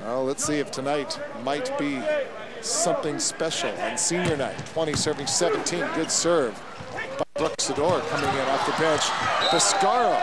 Well, let's see if tonight might be something special on senior night. 20 serving 17, good serve by Brooks Sador coming in off the bench. Biscaro,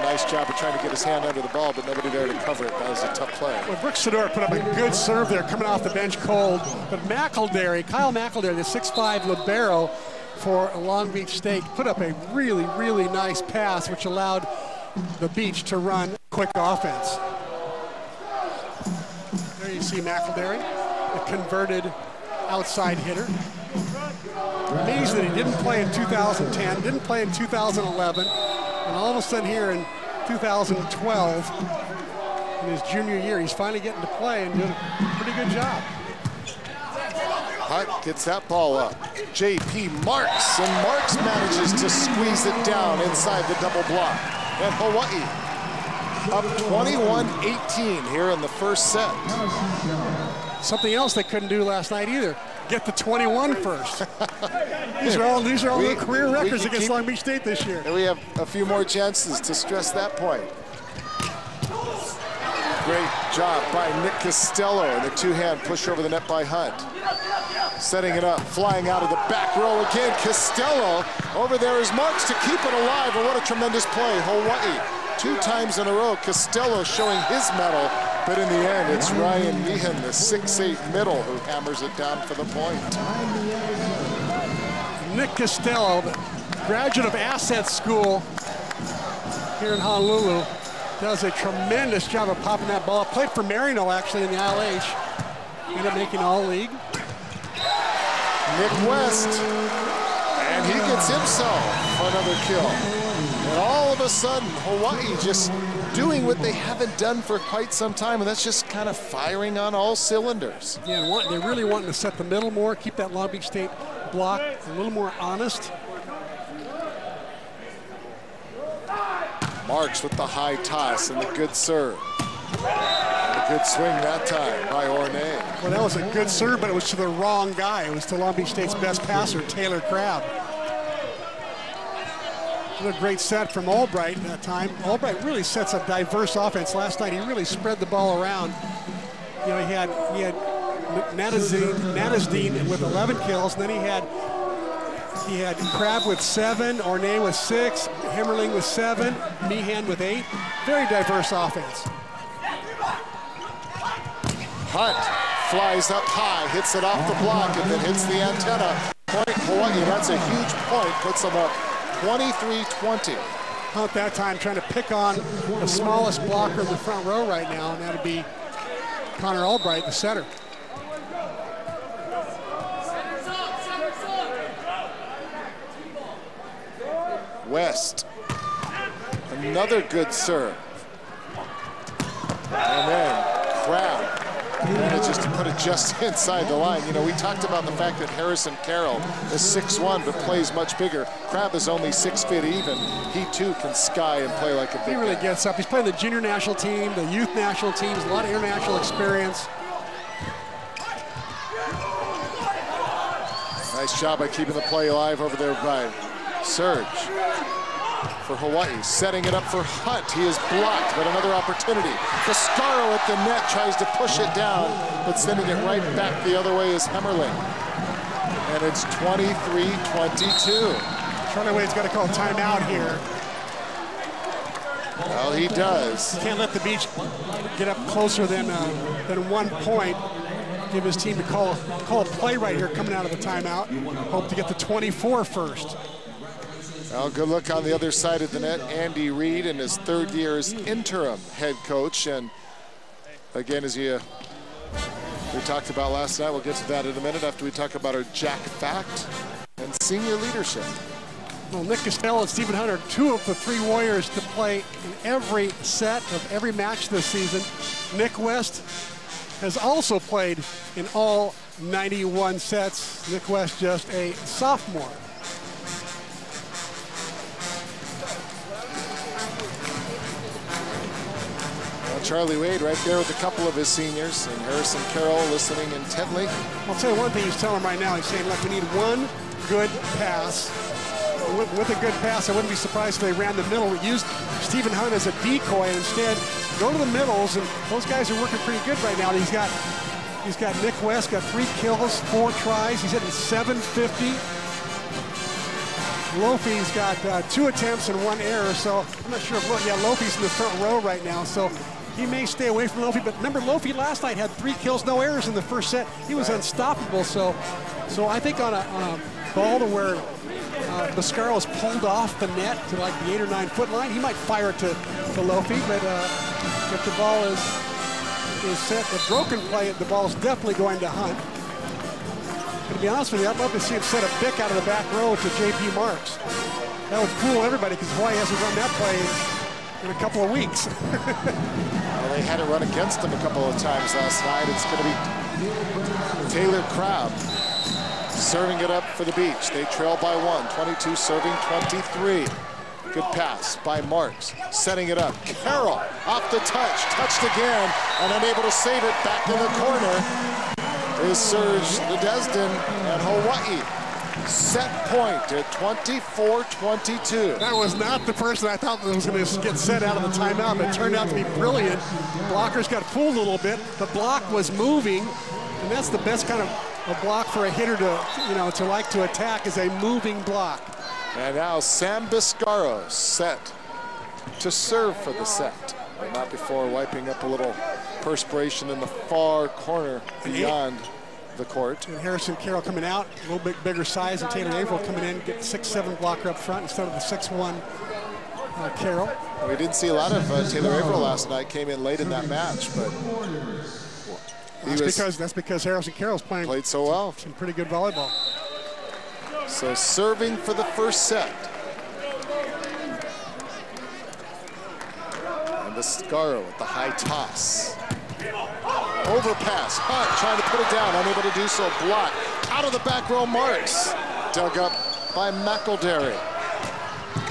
nice job of trying to get his hand under the ball, but nobody there to cover it. That was a tough play. Well, Brooks Sador put up a good serve there coming off the bench cold, but Kyle McElderry, the 6'5" libero for Long Beach State, put up a really, really nice pass, which allowed the Beach to run quick offense. There you see McElderry, a converted outside hitter. Amazed that he didn't play in 2010, didn't play in 2011, and all of a sudden here in 2012, in his junior year, he's finally getting to play and doing a pretty good job. Hutt gets that ball up. J.P. Marks, and Marks manages to squeeze it down inside the double block. And Hawaii up 21-18 here in the first set. Something else they couldn't do last night either. Get the 21 first. These are all their career records against Long Beach State this year. And we have a few more chances to stress that point. Great job by Nick Costello, and the two-hand push over the net by Hunt. Setting it up, flying out of the back row again. Costello, over there is Marks to keep it alive, and what a tremendous play. Hawaii, 2 times in a row. Costello showing his mettle, but in the end, it's Ryan Meehan, the 6'8" middle, who hammers it down for the point. Nick Costello, the graduate of Asset School here in Honolulu, does a tremendous job of popping that ball up. Played for Marino, actually, in the ILH. Ended up making All-League. Nick West, and he gets himself another kill. And all of a sudden, Hawaii just doing what they haven't done for quite some time, and that's just kind of firing on all cylinders. Yeah, they're really wanting to set the middle more, keep that Long Beach State block a little more honest. Marks with the high toss and the good serve. And a good swing that time by Ornay. Well, that was a good serve, but it was to the wrong guy. It was to Long Beach State's best passer, Taylor Crabb. What a great set from Albright that time. Albright really sets a diverse offense. Last night, he really spread the ball around. You know, he had Nadasdeen with 11 kills, and then he had Crabb with 7, Ornay with 6, Hemmerling with 7, Meehan with 8. Very diverse offense. Hunt flies up high, hits it off the block, and then hits the antenna. Point Hawaii, that's a huge point, puts them up 23-20. Hunt that time trying to pick on the smallest blocker in the front row right now, and that'd be Connor Albright, the setter. West, another good serve. And then Crabb manages to put it just inside the line. You know, we talked about the fact that Harrison Carroll is 6'1", but plays much bigger. Crabb is only 6 feet even. He too can sky and play like a big He really guy. gets up. He's playing the junior national team, the youth national teams, a lot of international experience. Nice job by keeping the play alive over there by Serge. For Hawaii, setting it up for Hunt. He is blocked, but another opportunity. Biscaro at the net tries to push it down, but sending it right back the other way is Hemmerling. And it's 23-22. Charlie Wade's got to call timeout here. Well, he does. Can't let the Beach get up closer than 1 point. Give his team to call a play right here coming out of the timeout. Hope to get the 24 first. Well, good look on the other side of the net. Andy Reid in his 3rd year as interim head coach. And again, as we talked about last night, we'll get to that in a minute after we talk about our Jack Fact and senior leadership. Well, Nick Costello and Stephen Hunt are 2 of the 3 Warriors to play in every set of every match this season. Nick West has also played in all 91 sets. Nick West just a sophomore. Charlie Wade right there with a couple of his seniors, and Harrison Carroll listening intently. I'll tell you one thing he's telling right now. He's saying, look, we need 1 good pass. With a good pass, I wouldn't be surprised if they ran the middle, used Stephen Hunt as a decoy, and instead go to the middles, and those guys are working pretty good right now. He's got Nick West, got 3 kills, 4 tries. He's hitting .750. Lofi's got 2 attempts and 1 error, so I'm not sure if, Lofi's in the front row right now, so he may stay away from Lofi. But remember, Lofi last night had 3 kills, no errors in the first set. He was unstoppable, so I think on a ball to where Mascaro's pulled off the net to like the 8 or 9 foot line, he might fire it to Lofi, but if the ball is set, the broken play, the ball is definitely going to Hunt. And to be honest with you, I'd love to see him set a pick out of the back row to J.P. Marks. That would fool everybody because Hawaii hasn't run that play in a couple of weeks. Well, they had it run against them a couple of times last night. It's going to be Taylor Crabb serving it up for the Beach. They trail by 1, 22 serving 23. Good pass by Marks, setting it up. Carroll off the touch, touched again, and unable to save it. Back in the corner is Serge Ledesden, and Hawaii set point at 24-22. That was not the person I thought that was going to get set out of the timeout, but it turned out to be brilliant. Blockers got fooled a little bit. The block was moving, and that's the best kind of a block for a hitter to like to attack, is a moving block. And now Sam Mascaro set to serve for the set. But not before wiping up a little perspiration in the far corner beyond the court. And Harrison Carroll coming out, a little bit bigger size, and Taylor Averill coming in, get 6'7" blocker up front instead of the 6'1" Carroll. We didn't see a lot of Taylor Averill last night, came in late in that match, but that's because Harrison Carroll's played so well. Some pretty good volleyball. So serving for the first set. And Mascaro with the high toss. Overpass, Hunt trying to put it down, unable to do so, block. Out of the back row, Marks. Dug up by McElderry.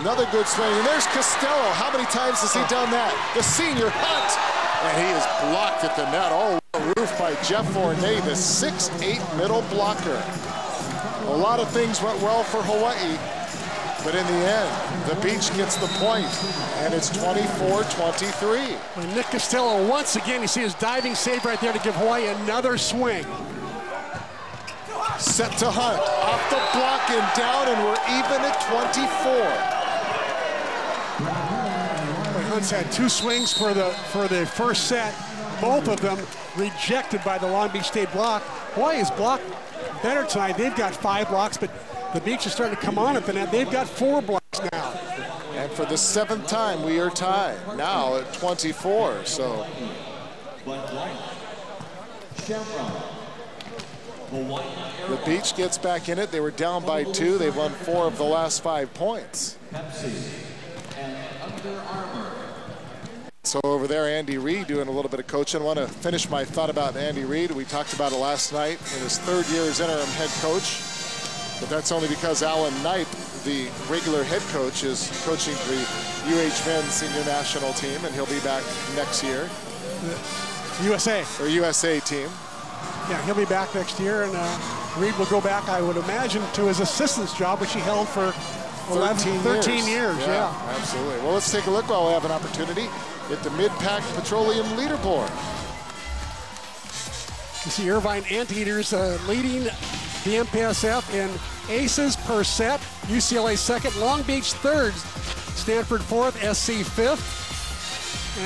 Another good swing, and there's Costello. How many times has he done that? The senior Hunt, and he is blocked at the net. Oh, roof by Jeff Fournier, the 6'8" middle blocker. A lot of things went well for Hawaii, but in the end, the Beach gets the point, and it's 24-23. And Nick Costello, once again, you see his diving save right there to give Hawaii another swing. Set to Hunt, off the block and down, and we're even at 24. Hunt's had 2 swings for the first set, both of them rejected by the Long Beach State block. Hawaii is blocked better tonight. They've got 5 blocks, but the Beach is starting to come on at the net. They've got 4 blocks now. And for the 7th time, we are tied now at 24. So the Beach gets back in it. They were down by 2. They've won 4 of the last 5 points. So over there, Andy Reid doing a little bit of coaching. I want to finish my thought about Andy Reid. We talked about it last night in his 3rd year as interim head coach. But that's only because Alan Knipe, the regular head coach, is coaching the UH men's senior national team, and he'll be back next year. USA. Or USA team. Yeah, he'll be back next year, and Reid will go back, I would imagine, to his assistant's job, which he held for 13 years. Yeah, absolutely. Well, let's take a look while we have an opportunity at the Mid-Pack Petroleum leaderboard. You see Irvine Anteaters leading the MPSF in aces per set. UCLA 2nd, Long Beach 3rd, Stanford 4th, SC 5th.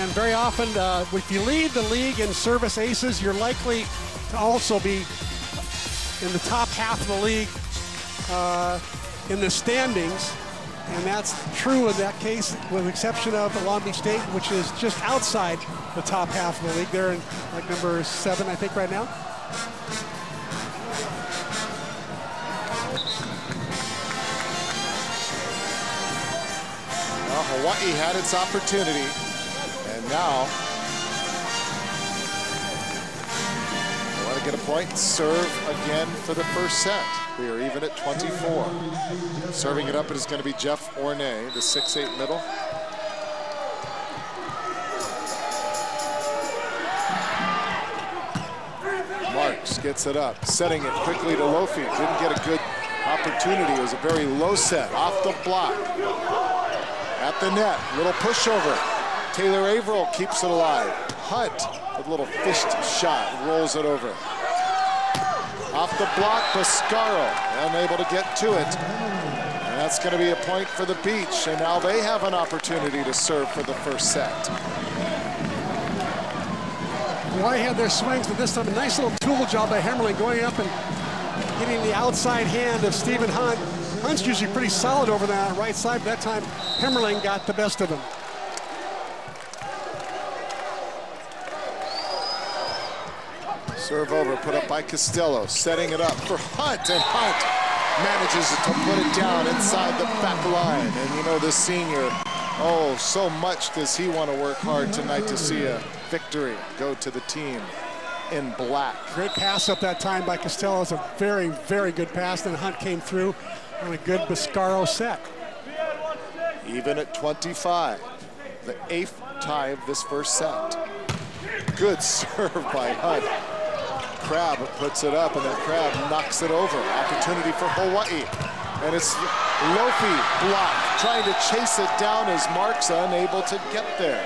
And very often, if you lead the league in service aces, you're likely to also be in the top half of the league in the standings. And that's true in that case, with the exception of Long Beach State, which is just outside the top half of the league. They're in like number 7, I think, right now. Well, Hawaii had its opportunity, and now they want to get a point, serve again for the first set. We are even at 24. Serving it up, it is going to be Jeff Ornay, the 6'8" middle. Marks gets it up, setting it quickly to Lofi. Didn't get a good opportunity. It was a very low set, off the block. At the net, little pushover. Taylor Averill keeps it alive. Hunt, with a little fist shot, rolls it over. Off the block, Biscaro, unable to get to it. And that's going to be a point for the Beach, and now they have an opportunity to serve for the first set. Hawaii had their swings, but this time a nice little tool job by Hemmerling going up and getting the outside hand of Stephen Hunt. Hunt's usually pretty solid over that right side, but that time Hemmerling got the best of him. Serve over, put up by Costello, setting it up for Hunt, and Hunt manages to put it down inside the back line. And you know, this senior, oh, so much does he want to work hard tonight to see a victory go to the team in black. Great pass up that time by Costello. It's a very, very good pass. Then Hunt came through on a good Biscaro set. Even at 25, the 8th tie of this first set. Good serve by Hunt. Crab puts it up, and then Crab knocks it over. Opportunity for Hawaii. And it's Lofi blocked, trying to chase it down as Mark's unable to get there.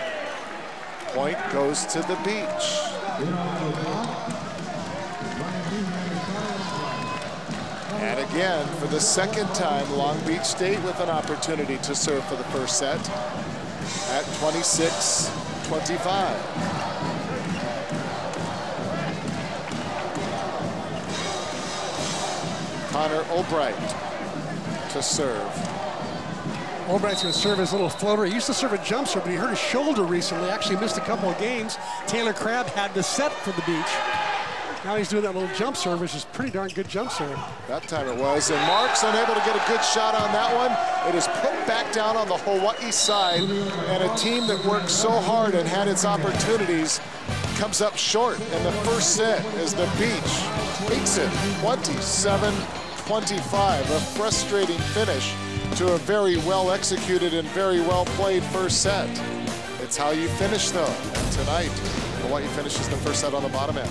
Point goes to the Beach. And again, for the second time, Long Beach State with an opportunity to serve for the first set at 26-25. Connor Albright to serve. Albright's going to serve his little floater. He used to serve a jump serve, but he hurt his shoulder recently. Actually missed a couple of games. Taylor Crabb had the set for the Beach. Now he's doing that little jump serve, which is pretty darn good jump serve. That time it was, and Mark's unable to get a good shot on that one. It is put back down on the Hawaii side, and a team that worked so hard and had its opportunities comes up short in the first set as the Beach takes it 27-25, a frustrating finish to a very well executed and very well played first set. It's how you finish though, and tonight Hawaii finishes the first set on the bottom end.